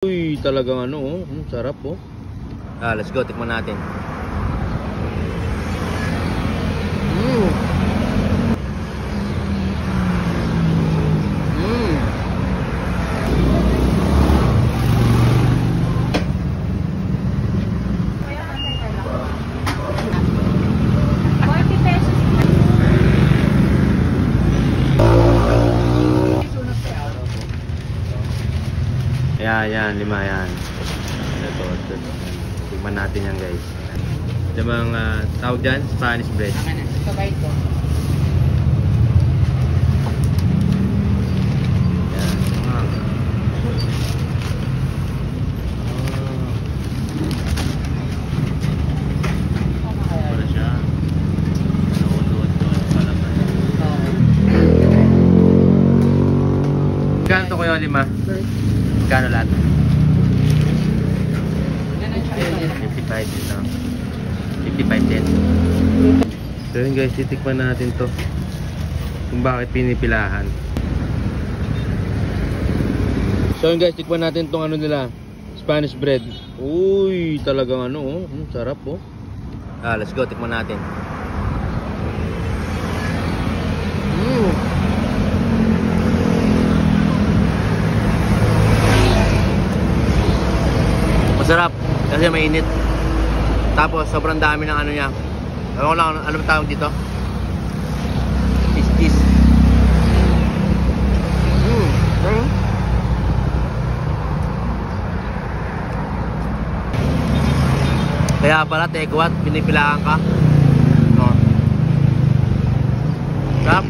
Uy, talagang ano, oh. Sarap, oh. Let's go, tikman natin. Yan, 5 yan. Ito. Tignan natin yan, guys. Ito mga tawag dyan, Spanish bread. Sabay ko. Yan. Para siya. Naunod pala man. Ganto ko yung 5? Kano lahat? 55 din lang. 55 din. So yun guys, titikman natin to kung bakit pinipilahan. So yun guys, tikman natin tong ano nila, Spanish bread. Uy, talagang ano, oh. Sarap, oh. Let's go, tikman natin. Masarap kasi mainit. Tapos sobrang dami ng ano niya. Ewan ko lang ano tawag dito. Cheese. Kaya pala tekwat, pinipilahan ka. No. Sarap.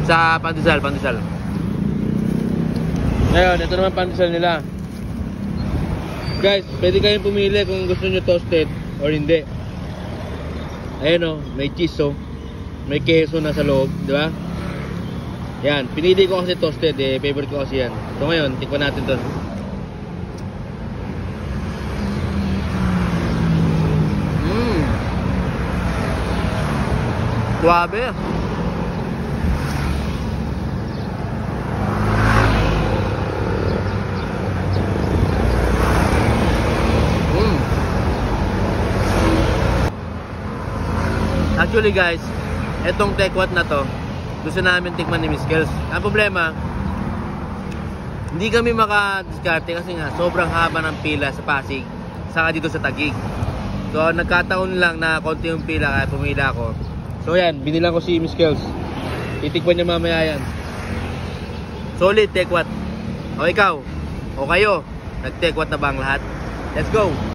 Sa pandesal. Ngayon, ito naman pandesal nila. Guys, pwede kayong pumili kung gusto nyo toasted or hindi. Ayan o, may cheese o. May queso na sa loob, di ba? Yan, pinili ko kasi toasted eh. Favorite ko kasi yan. So ngayon, tikman natin to. Suabe. Actually guys, etong tekwat na to, gusto namin tikman ni Miss Kels. Ang problema, hindi kami maka-discarte kasi nga sobrang haba ng pila sa Pasig, saka dito sa Taguig. So nagkataon lang na konti yung pila kaya pumila ako. So yan, binilang ko si Miss Kels. Titikman niya mamaya yan. Solid tekwat. O ikaw, o kayo, nag-tekwat na ba ang lahat? Let's go!